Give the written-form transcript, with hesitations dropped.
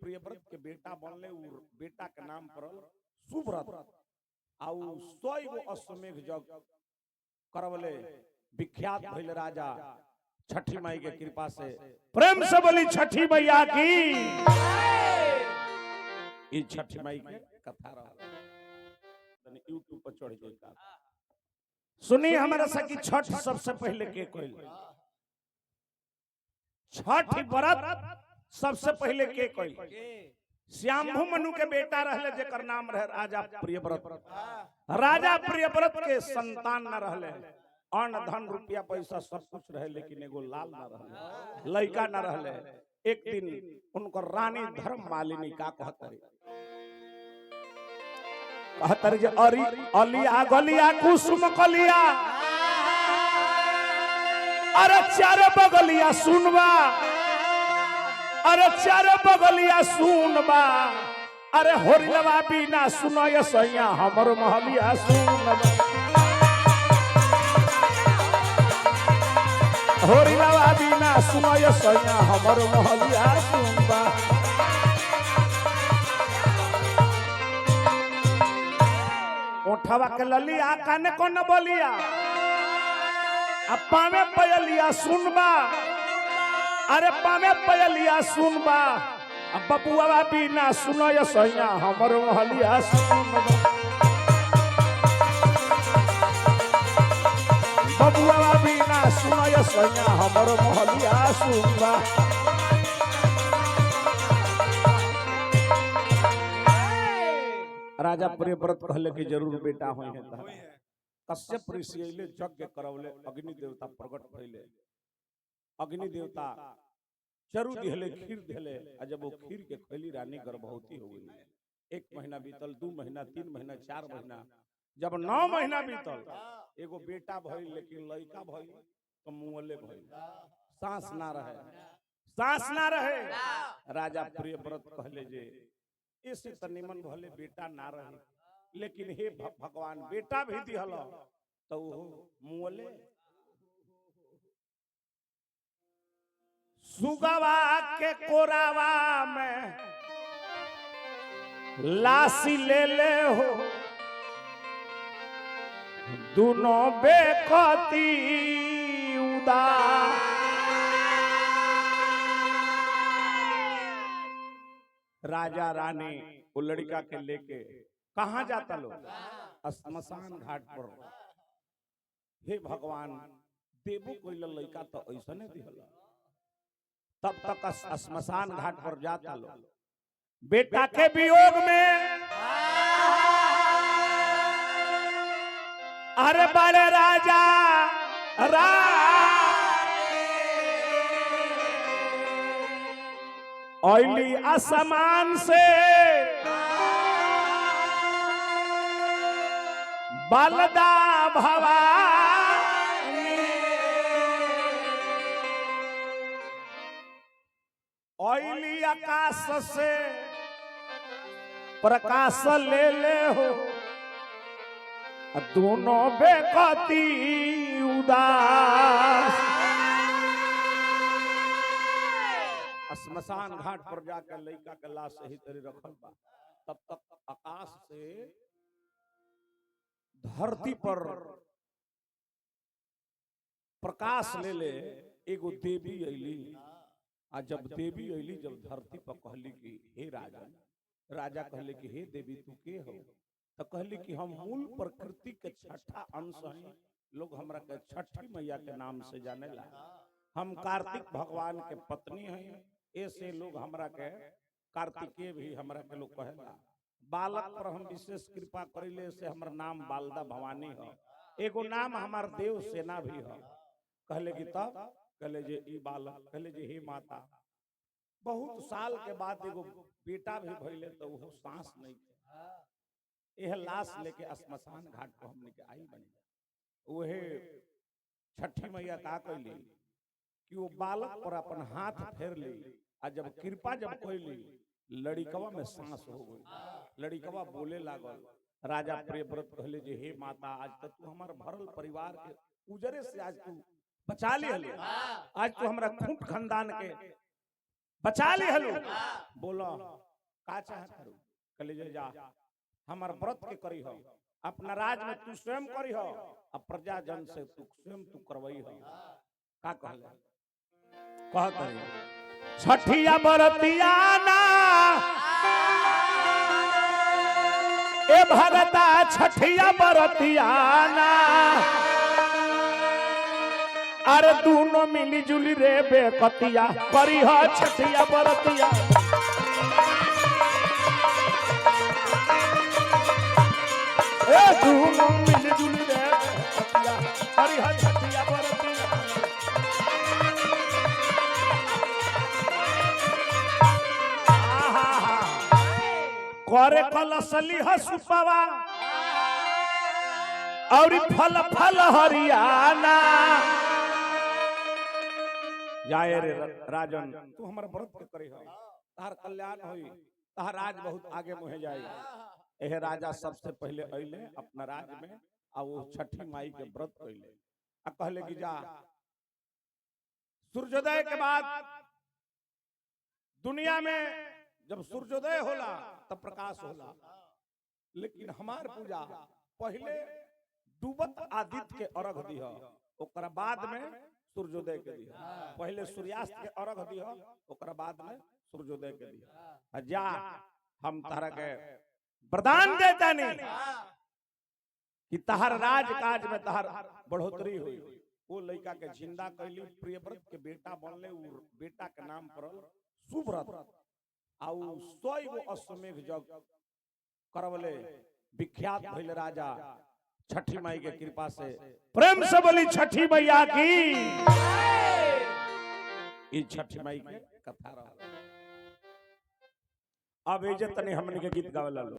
प्रियव्रत के बेटा बनले, उ बेटा के नाम पड़ल सुव्रत। आउ 100 गो अश्वमेघ जग करवले, विख्यात भइल राजा छठी माई के कृपा से। प्रेम से बोली छठी मैया की। ई छठी माई के कथा रहा, यूट्यूब पर चढ़ जाएगा। सुनी हमारा सखी, छठ सबसे पहले के कोई छठ व्रत सबसे पहले के कोई श्यामभू मनु के बेटा रहले, जेकर नाम रहे राजा प्रियव्रत। राजा प्रियव्रत के संतान न रहले, अन्न धन रुपया पैसा सब कुछ रहे, लेकिन एगो लाल न रहले, लड़का न रहले। एक दिन उनको रानी धर्म मालिनी का कहतर जे अरी अलिया गलिया कुसुम कलिया, अरे चार बगलिया सुनबा, अरे चार बगलिया सुनबा, अरे होरिलवा बिना सुनय सैया हमर महलिया सुनबा, होरिलवा बिना सुनय सैया हमर महलिया सुनबा। ओठवा के ललिया काने कोन बोलिया, पावे पयलिया सुनबा, अरे पावे पयलिया सुनबा, बबुआ बिना सुनय सैया हमर महलिया सुनबा, बबुआ बिना सुनय सैया हमर महलिया सुनबा। राजा प्रियव्रत कहले कि जरूर बेटा होई है। कश्यप ऋषि अइले, यज्ञ करवले, अग्नि देवता प्रकट भइले। अग्नि देवता चरु दिहले, खीर दिहले, आ जब वो खीर के खैली रानी गर्भवती हो गई। 1 महीना बीतल, 2 महीना, 3 महीना, 4 महीना, जब 9 महीना बीतल, एगो बेटा भइल, लेकिन लड़का भइल तो मुंहले भइल, सांस ना रहे, सांस ना रहे। राजा प्रियव्रत कहले जे इसे त निमन भले बेटा ना रहे, लेकिन हे भगवान बेटा भी दिहल तो मुंहले। सुगवा के कोरावा में लासी ले ले हो, दोनों बेकती उदास। राजा रानी वो लड़का के लेके कहां जाता लोग? श्मशान घाट पर। हे भगवान देवो कोई लड़का तो ऐसा नहीं दिहल। तब तक श्मशान घाट पर जाता लोग, बेटा के वियोग में अरे बड़े राजा ओइली आसमान से बलदा भवानी, ओइली आकाश से प्रकाश ले ले हो, दोनों बेकती उदास। श्मशान घाट पर जाकर लड़का के लाश सही तरह रखल बा। तब तक आकाश से धरती पर प्रकाश ले ले एगो देवी अइली। आ जब देवी अइली, जब धरती पर कहली कि हे राजा, राजा कहले कि हे देवी तू के हो? तो कहली कि हम मूल प्रकृति के छठा अंश हैं, लोग हमरा के छठी मैया के नाम से जानेला। हम कार्तिक भगवान के पत्नी हैं, ऐसे लोग हमरा के कार्तिकेय भी हमरा के लोग कहेला। बालक पर हम विशेष कृपा करिले से हमर नाम बालदा भवानी है। एगो नाम हमार देव सेना भी है। कहले कि तब कहले जे ई बालक, कहले जे हे माता, बहुत साल के बाद एगो बेटा भी भइले तो वो सांस नहीं थे। यह लाश लेके श्मशान घाट पर हमने के आई बनी। वहे छठी मैया का कहली कि वो बालक पर अपन हाथ फेर ली, आ जब कृपा जब कहली, लड़िकवा में सांस हो गई। लड़िकवा बोले लागल। राजा प्रियव्रत कहले जे हे माता, आज तक तू हमार भरल परिवार के उजरे से आज तू बचा ले, आज तू हमरा खूंट खानदान के बचा ली हलू बोलो का चाहत करू कले जा हमार व्रत के करी हो अपना राज में तू स्वयं करी हो अब प्रजा जन से तू स्वयं तू करवई हो का कहले कहत रही छठिया बरतियाना ए भगता छठिया बरतियाना अरे दोनों मिली जुली रे बेकतिया करी हो छठिया बरतिया ए दोनों मिली जुली रे बेकतिया करी हो छठिया बरतिया करे कलसली हसुपवा और फल फल हरियाणा जाए रे राजन तू हमारा व्रत के करी हो तार कल्याण होई तार राज बहुत आगे मुहे जाई एह राजा सबसे पहले अइले अपना राज में आ वो छठी माई के व्रत कइले आ कहले कि जा सूर्योदय के बाद दुनिया में जब सूर्योदय होला तब प्रकाश होला लेकिन हमार पूजा पहले डूबत आदित्य के अर्घ दिह ओकरा बाद में सूर्योदय के दिह पहले सूर्यास्त के अर्घ दिह ओकरा बाद में सूर्योदय के दिह जा हम तारा के वरदान देता नहीं कि तहर राज काज में तहर बढ़ोतरी हुई वो लड़का के जिंदा कैली प्रियव्रत के बेटा बनले उ बेटा के नाम पड़ल सुव्रत आउ 100 गो अश्वमेघ जग करवले विख्यात भइल राजा छठी माई के कृपा से प्रेम से बोली छठी मैया की ई छठी माई के कथा रहा अब इज्जत नहीं हमने के गीत गावला।